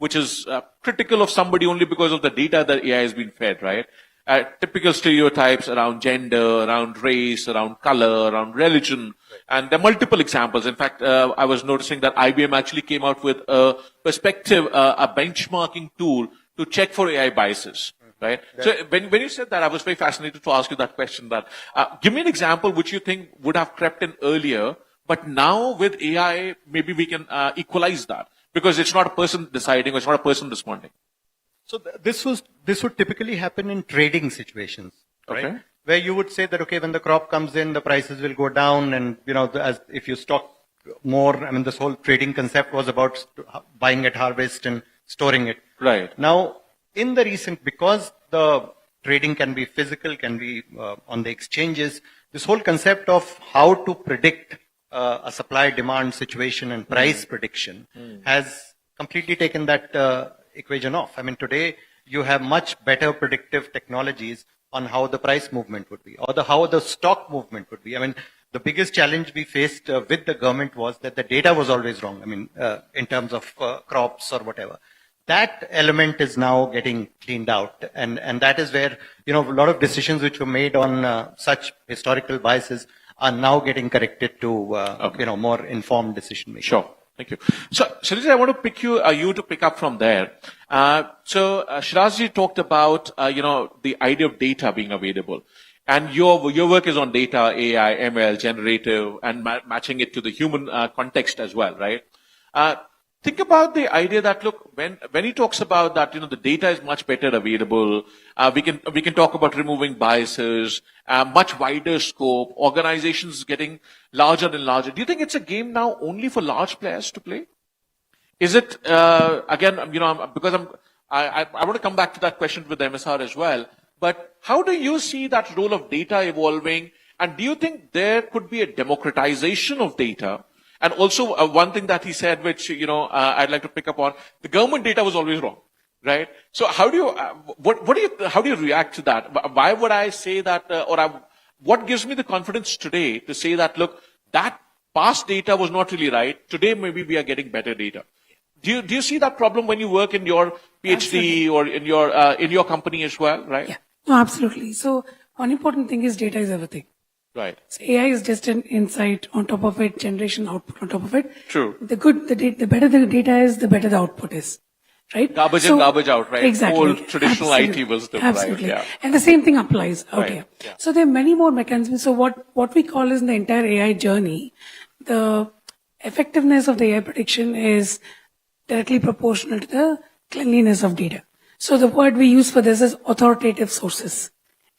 which is critical of somebody only because of the data that AI has been fed, right? Typical stereotypes around gender, around race, around color, around religion. And there are multiple examples. In fact, I was noticing that IBM actually came out with a perspective, a benchmarking tool to check for AI biases. Right. So when you said that, I was very fascinated to ask you that question. That give me an example which you think would have crept in earlier, but now with AI, maybe we can equalize that because it's not a person deciding, or it's not a person responding. So this would typically happen in trading situations, right? Okay. Where you would say that, okay, when the crop comes in, the prices will go down, and as if you stock more. I mean, this whole trading concept was about buying at harvest and storing it. Right. Now, in the recent, because the trading can be physical, can be on the exchanges, this whole concept of how to predict a supply-demand situation and price prediction has completely taken that equation off. I mean, today you have much better predictive technologies on how the price movement would be, or how the stock movement would be. I mean, the biggest challenge we faced with the government was that the data was always wrong. I mean, in terms of crops or whatever. That element is now getting cleaned out, and that is where a lot of decisions which were made on such historical biases are now getting corrected to more informed decision making. Sure. Thank you. So, Shirazji, I want to pick you to pick up from there. So, Shirazji talked about, the idea of data being available. And your work is on data, AI, ML, generative, and matching it to the human context as well, right? Think about the idea that, look, when he talks about that, the data is much better available. We can talk about removing biases, much wider scope, organizations getting larger and larger. Do you think it's a game now only for large players to play? Is it, again, because I want to come back to that question with MSR as well, but how do you see that role of data evolving? And do you think there could be a democratization of data? And also one thing that he said, which, I'd like to pick up on, the government data was always wrong, right? So how do you, how do you react to that? Why would I say that, what gives me the confidence today to say that, look, that past data was not really right. Today, maybe we are getting better data. Do you see that problem when you work in your PhD or in your company as well, right? Yeah, no, absolutely. So one important thing is data is everything. Right. So AI is just an insight on top of it, generation output on top of it. True. The better the data is, the better the output is. Right? Garbage in, garbage out, right? Exactly. Old traditional Absolutely. IT wisdom, Absolutely. right? Yeah. And the same thing applies out Right. here. Yeah. So there are many more mechanisms. So what we call is in the entire AI journey, the effectiveness of the AI prediction is directly proportional to the cleanliness of data. So the word we use for this is authoritative sources.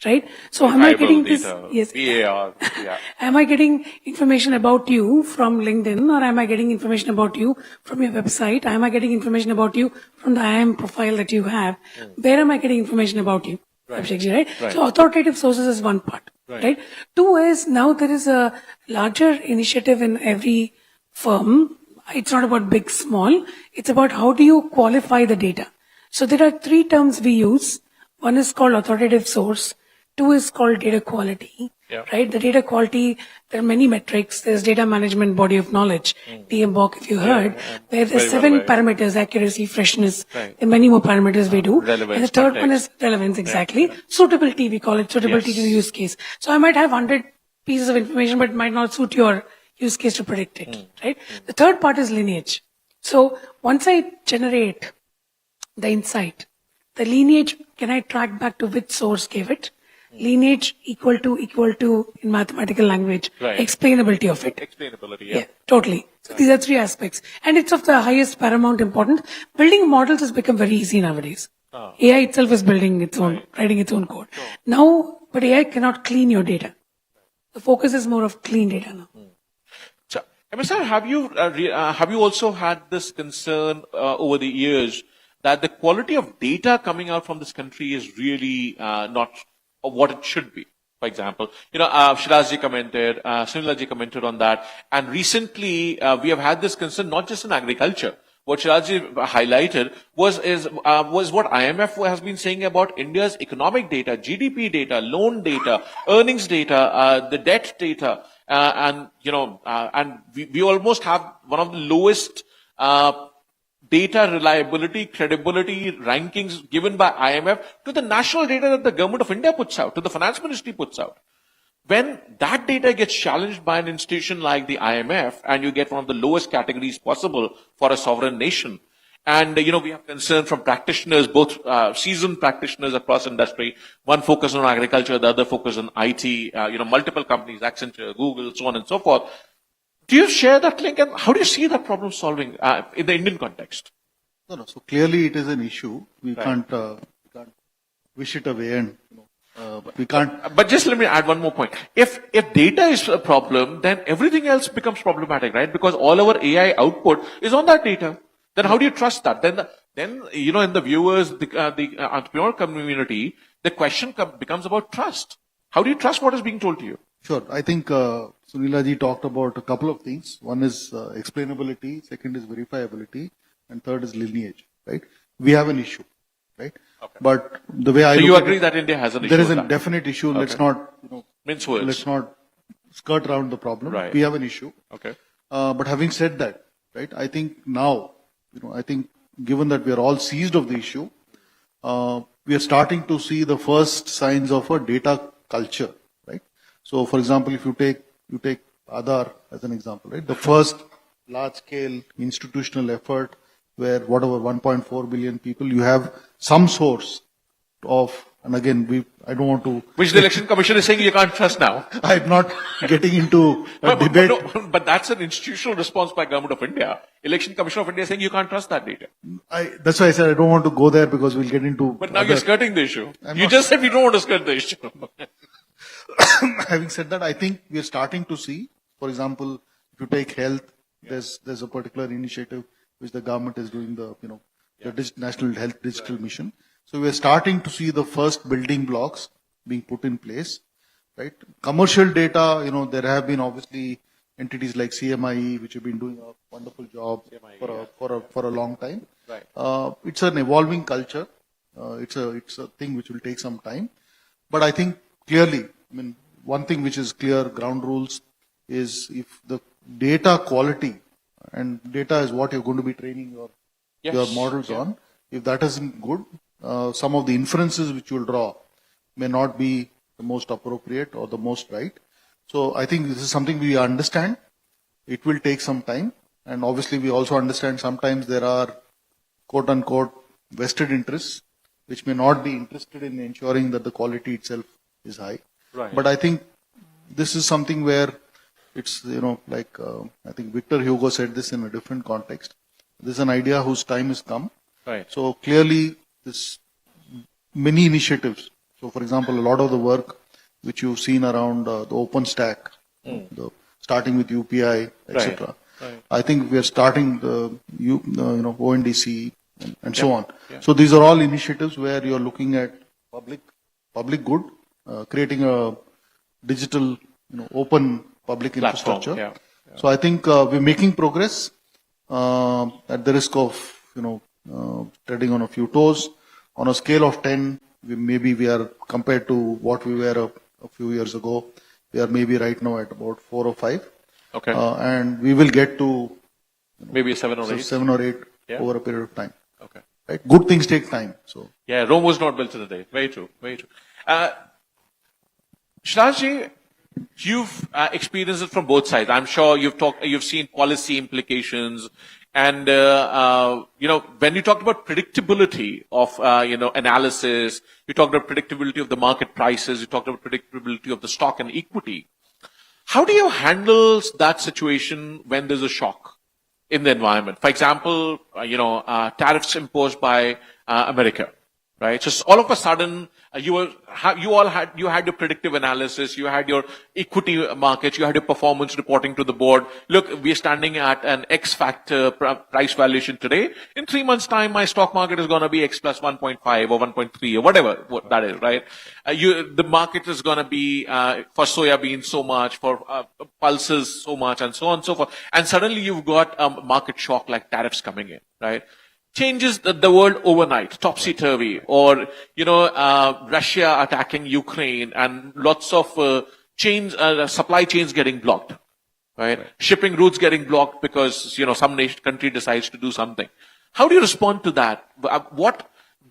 Right? So am I getting this? Yes. PAR, yeah. Am I getting information about you from LinkedIn, or am I getting information about you from your website? Am I getting information about you from the IAM profile that you have? Where am I getting information about you? Right. Abhishekji, right? Right. So authoritative sources is one part. Right? Two is now there is a larger initiative in every firm. It's not about big, small. It's about how do you qualify the data. So there are three terms we use. One is called authoritative source. Two is called data quality, right? The data quality, there are many metrics. There's data management body of knowledge, DMBOK, if you heard, where there's seven parameters, accuracy, freshness, and many more parameters we do. Relevance, and the third one is relevance, exactly. Suitability, we call it suitability to the use case. So I might have 100 pieces of information, but it might not suit your use case to predict it, right? The third part is lineage. So once I generate the insight, the lineage, can I track back to which source gave it? Lineage equal to in mathematical language, explainability of it. Explainability, Yeah, totally. So these are three aspects. And it's of the highest paramount importance. Building models has become very easy nowadays. AI itself is building its own, writing its own code. Now, but AI cannot clean your data. The focus is more of clean data now. So, MSR, have you also had this concern over the years that the quality of data coming out from this country is really not what it should be? For example, Shirazji commented, Sunilaji commented on that, and recently we have had this concern not just in agriculture. What Shirazji highlighted was what IMF has been saying about India's economic data, GDP data, loan data, earnings data, the debt data, and we almost have one of the lowest data reliability, credibility, rankings given by IMF to the national data that the government of India puts out, to the finance ministry puts out. When that data gets challenged by an institution like the IMF and you get one of the lowest categories possible for a sovereign nation, and, we have concern from practitioners, both seasoned practitioners across industry, one focus on agriculture, the other focus on IT, multiple companies, Accenture, Google, so on and so forth. Do you share that link, and how do you see that problem solving in the Indian context? No. So clearly it is an issue. We can't wish it away, and we can't. But just let me add one more point. If data is a problem, then everything else becomes problematic, right? Because all our AI output is on that data. Then how do you trust that? Then in the viewers, the entrepreneur community, the question becomes about trust. How do you trust what is being told to you? Sure. I think Sunilaji talked about a couple of things. One is explainability, second is verifiability, and third is lineage, right? We have an issue, right? Okay. But the way I so look you at agree it, that India has an issue? There is a definite issue. Okay. Let's not, mince words. Let's not skirt around the problem. Right. We have an issue. Okay. But having said that, right, I think now, I think given that we are all seized of the issue, we are starting to see the first signs of a data culture, right? So, for example, if you take Aadhaar as an example, right? The first large-scale institutional effort where whatever 1.4 billion people, you have some source of, and again, I don't want to... Which the Election Commission is saying you can't trust now. I'm not getting into a debate. But that's an institutional response by Government of India. Election Commission of India is saying you can't trust that data. That's why I said I don't want to go there because we'll get into... But now you're skirting the issue. You just said we don't want to skirt the issue. Having said that, I think we are starting to see, for example, if you take health, there's a particular initiative which the government is doing, the National Health Digital Mission. So we are starting to see the first building blocks being put in place, right? Commercial data, there have been obviously entities like CMIE which have been doing a wonderful job for a long time. Right. It's an evolving culture. It's a thing which will take some time. But I think clearly, one thing which is clear, ground rules, is if the data quality, and data is what you're going to be training your models on, if that isn't good, some of the inferences which you'll draw may not be the most appropriate or the most right. So I think this is something we understand. It will take some time. And obviously we also understand sometimes there are quote unquote vested interests which may not be interested in ensuring that the quality itself is high. Right. But I think this is something where it's, I think Victor Hugo said this in a different context. This is an idea whose time has come. Right. So clearly, this many initiatives. So, for example, a lot of the work which you've seen around the OpenStack, starting with UPI, etc. Right. I think we are starting the ONDC and so on. Yeah. So these are all initiatives where you are looking at public good, creating a digital, open public Platform, infrastructure. yeah. So I think we're making progress at the risk of treading on a few toes. On a scale of 10, we are compared to what we were a few years ago. We are maybe right now at about 4 or 5. Okay. And we will get to maybe 7 or 8. 7 or 8 over a period of time. Okay. Right? Good things take time. So yeah, Rome was not built in a day. Very true. Very true. Shirajji, you've experienced it from both sides. I'm sure you've seen policy implications, and when you talked about predictability of analysis, you talked about predictability of the market prices, you talked about predictability of the stock and equity. How do you handle that situation when there's a shock in the environment? For example, tariffs imposed by America. Right. So all of a sudden, you had your predictive analysis, you had your equity markets, you had your performance reporting to the board. Look, we're standing at an X factor price valuation today. In 3 months' time, my stock market is going to be X plus 1.5 or 1.3 or whatever that is. Right. The market is going to be for soybean so much, for pulses so much, and so on and so forth. And suddenly you've got a market shock like tariffs coming in. Right. Changes the world overnight, topsy-turvy, or, Russia attacking Ukraine and lots of supply chains getting blocked, right? Shipping routes getting blocked because, some country decides to do something. How do you respond to that? What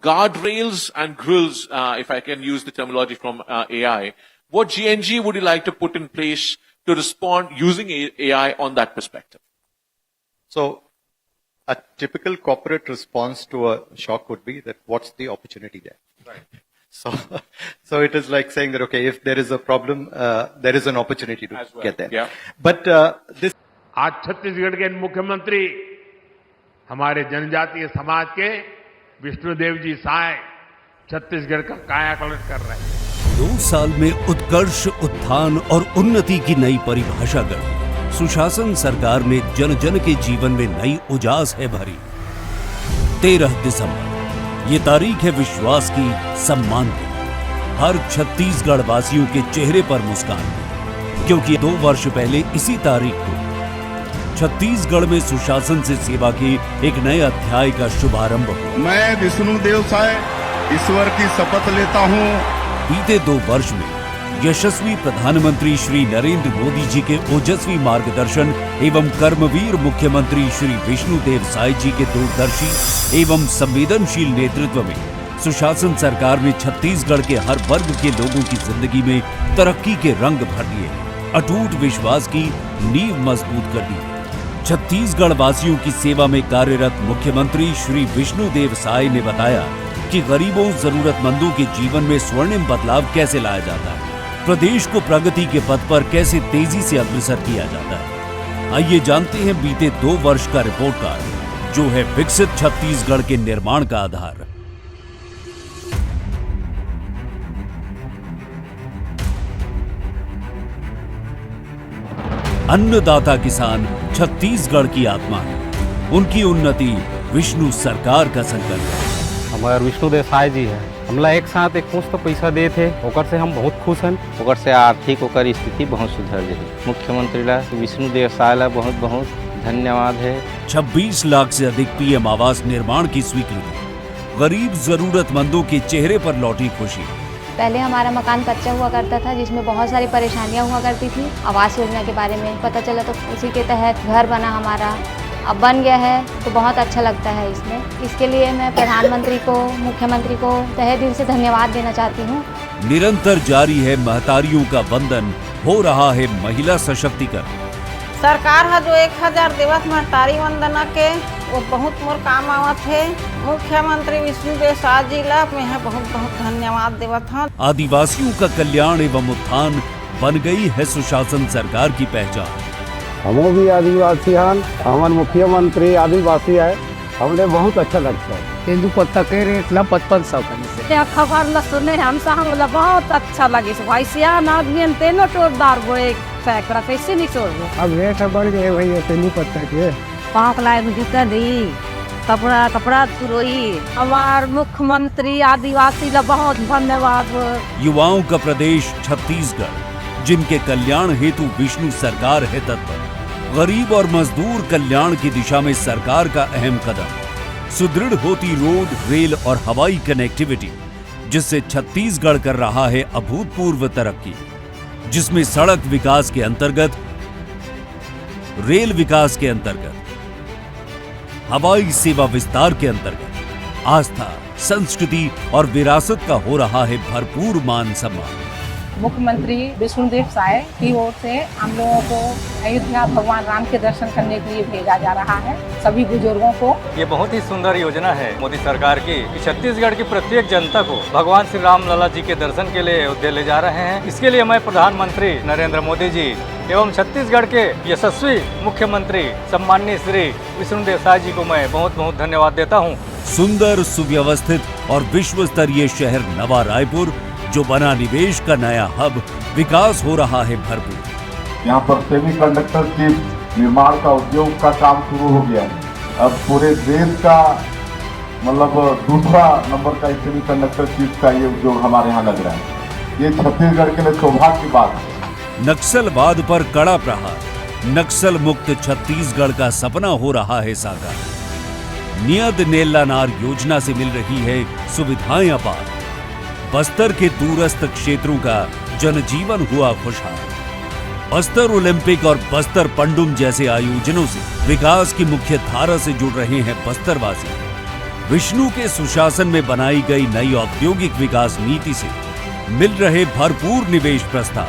guardrails and grills, if I can use the terminology from AI, what GNG would you like to put in place to respond using AI on that perspective? So a typical corporate response to a shock would be that what's the opportunity there? Right. So it is like saying that, okay, if there is a problem, there is an opportunity to As well. get there. Yeah. But this आज छत्तीसगढ़ के मुख्यमंत्री हमारे जनजातीय समाज के विष्णुदेव जी साय छत्तीसगढ़ का कायाकल्प कर रहे हैं। 2 साल में उत्कर्ष, उत्थान और उन्नति की नई परिभाषा गढ़ी। सुशासन सरकार में जन जन के जीवन में नई उजास है भरी। 13 दिसंबर ये तारीख है विश्वास की, सम्मान की। हर छत्तीसगढ़ वासियों के चेहरे पर मुस्कान की, क्योंकि 2 वर्ष पहले इसी तारीख को छत्तीसगढ़ में सुशासन से सेवा के एक नए अध्याय का शुभारंभ हुआ। मैं विष्णुदेव साय ईश्वर की शपथ लेता हूँ। बीते 2 वर्ष में यशस्वी प्रधानमंत्री श्री नरेंद्र मोदी जी के ओजस्वी मार्गदर्शन एवं कर्मवीर मुख्यमंत्री श्री विष्णुदेव साय जी के दूरदर्शी एवं संवेदनशील नेतृत्व में सुशासन सरकार ने छत्तीसगढ़ के हर वर्ग के लोगों की जिंदगी में तरक्की के रंग भर दिए, अटूट विश्वास की नींव मजबूत कर दी। छत्तीसगढ़ वासियों की सेवा में कार्यरत मुख्यमंत्री श्री विष्णुदेव साय ने बताया कि गरीबों, जरूरतमंदों के जीवन में स्वर्णिम बदलाव कैसे लाया जाता है, प्रदेश को प्रगति के पथ पर कैसे तेजी से अग्रसर किया जाता है। आइए जानते हैं बीते 2 वर्ष का रिपोर्ट कार्ड, जो है विकसित छत्तीसगढ़ के निर्माण का आधार। अन्नदाता किसान छत्तीसगढ़ की आत्मा है, उनकी उन्नति विष्णु सरकार का संकल्प है। हमारे विष्णुदेव साय जी है, हमला एक साथ एक मुश्त पैसा दे थे, ओकर से हम बहुत खुश हैं। ओकर से आर्थिक ओकर स्थिति बहुत सुधर गई। मुख्यमंत्री ला विष्णुदेव साय ला बहुत बहुत धन्यवाद है। 26 लाख से अधिक पीएम आवास निर्माण की स्वीकृति, गरीब जरूरतमंदों के चेहरे पर लौटी खुशी। पहले हमारा मकान कच्चा हुआ करता था, जिसमें बहुत सारी परेशानियां हुआ करती थी। आवास योजना के बारे में पता चला तो उसी के तहत घर बना हमारा, अब बन गया है तो बहुत अच्छा लगता है इसमें। इसके लिए मैं प्रधानमंत्री को, मुख्यमंत्री को तहे दिल से धन्यवाद देना चाहती हूँ। निरंतर जारी है महतारियों का वंदन, हो रहा है महिला सशक्तिकरण। सरकार है जो 1000 दिवस महतारी वंदना के वो बहुत मोर काम आवत है। मुख्यमंत्री विष्णुदेव साय जी ला मैं बहुत बहुत धन्यवाद देवत हूँ। आदिवासियों का कल्याण एवं उत्थान बन गई है सुशासन सरकार की पहचान। हम भी आदिवासी हैं, हमारे मुख्यमंत्री आदिवासी है, हमने बहुत अच्छा लगता है। तेंदु पत्ता के रेट ला 5500 का खबर ला सुने हमसे हमला बहुत अच्छा लगे। वैसे आदमी तेनो टोरदार वो एक सैकड़ा कैसे नहीं छोड़ो। अब रेट बढ़ गए भैया तेंदु पत्ता के। 5 लाख जूता दी, कपड़ा सुरोई। हमारे मुख्यमंत्री आदिवासी ला बहुत धन्यवाद। युवाओं का प्रदेश छत्तीसगढ़, जिनके कल्याण हेतु विष्णु सरकार है तत्पर। गरीब और मजदूर कल्याण की दिशा में सरकार का अहम कदम। सुदृढ़ होती रोड, रेल और हवाई कनेक्टिविटी, जिससे छत्तीसगढ़ कर रहा है अभूतपूर्व तरक्की, जिसमें सड़क विकास के अंतर्गत, रेल विकास के अंतर्गत, हवाई सेवा विस्तार के अंतर्गत आस्था, संस्कृति और विरासत का हो रहा है भरपूर मान सम्मान। मुख्यमंत्री विष्णुदेव साय की ओर से हम लोगों को अयोध्या भगवान राम के दर्शन करने के लिए भेजा जा रहा है। सभी बुजुर्गों को ये बहुत ही सुंदर योजना है मोदी सरकार की कि छत्तीसगढ़ की प्रत्येक जनता को भगवान श्री राम लला जी के दर्शन के लिए अयोध्या ले जा रहे हैं। इसके लिए मैं प्रधानमंत्री नरेंद्र मोदी जी एवं छत्तीसगढ़ के यशस्वी मुख्यमंत्री सम्माननीय श्री विष्णुदेव साय जी को मैं बहुत बहुत धन्यवाद देता हूँ। सुंदर, सुव्यवस्थित और विश्व स्तरीय शहर नवा रायपुर, जो बना निवेश का नया हब, विकास हो रहा है भरपूर। यहाँ पर सेमीकंडक्टर चिप निर्माण का उद्योग का काम शुरू हो गया है। अब पूरे देश का मतलब दूसरा नंबर का सेमीकंडक्टर चिप का ये उद्योग हमारे यहाँ लग रहा है। ये छत्तीसगढ़ के लिए सौभाग्य की बात है। नक्सलवाद पर कड़ा प्रहार, नक्सल मुक्त छत्तीसगढ़ का सपना हो रहा है साकार। नियत नेल्लानार योजना से मिल रही है सुविधाएं अपार। बस्तर के दूरस्थ क्षेत्रों का जनजीवन हुआ खुशहाल। बस्तर ओलंपिक और बस्तर पंडुम जैसे आयोजनों से विकास की मुख्य धारा से जुड़ रहे हैं बस्तरवासी। विष्णु के सुशासन में बनाई गई नई औद्योगिक विकास नीति से मिल रहे भरपूर निवेश प्रस्ताव,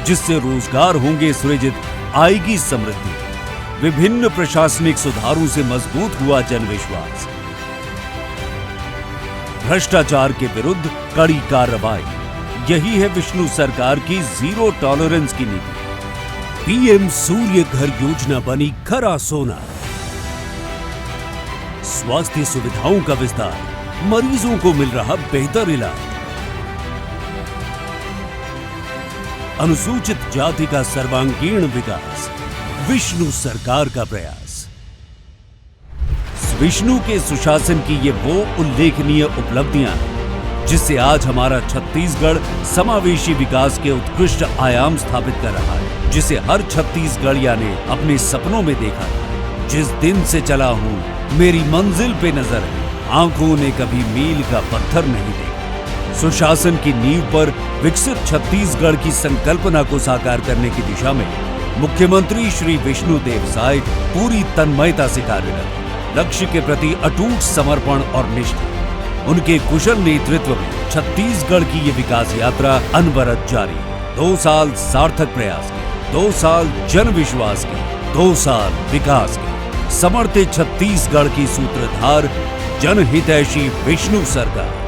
जिससे रोजगार होंगे सृजित, आएगी समृद्धि। विभिन्न प्रशासनिक सुधारों से मजबूत हुआ जनविश्वास। भ्रष्टाचार के विरुद्ध कड़ी कार्रवाई, यही है विष्णु सरकार की जीरो टॉलरेंस की नीति। पीएम सूर्य घर योजना बनी खरा सोना। स्वास्थ्य सुविधाओं का विस्तार, मरीजों को मिल रहा बेहतर इलाज। अनुसूचित जाति का सर्वांगीण विकास, विष्णु सरकार का प्रयास। विष्णु के सुशासन की ये वो उल्लेखनीय उपलब्धियां हैं जिससे आज हमारा छत्तीसगढ़ समावेशी विकास के उत्कृष्ट आयाम स्थापित कर रहा है, जिसे हर छत्तीसगढ़िया ने अपने सपनों में देखा। जिस दिन से चला हूं मेरी मंजिल पे नजर है, आंखों ने कभी मील का पत्थर नहीं देखा। सुशासन की नींव पर विकसित छत्तीसगढ़ की संकल्पना को साकार करने की दिशा में मुख्यमंत्री श्री विष्णु देव साय पूरी तन्मयता से कार्यरत, लक्ष्य के प्रति अटूट समर्पण और निष्ठा। उनके कुशल नेतृत्व में छत्तीसगढ़ की ये विकास यात्रा अनवरत जारी है। 2 साल सार्थक प्रयास के, 2 साल जन विश्वास के, 2 साल विकास के। समर्थित छत्तीसगढ़ की सूत्रधार जनहितैषी विष्णु सरकार।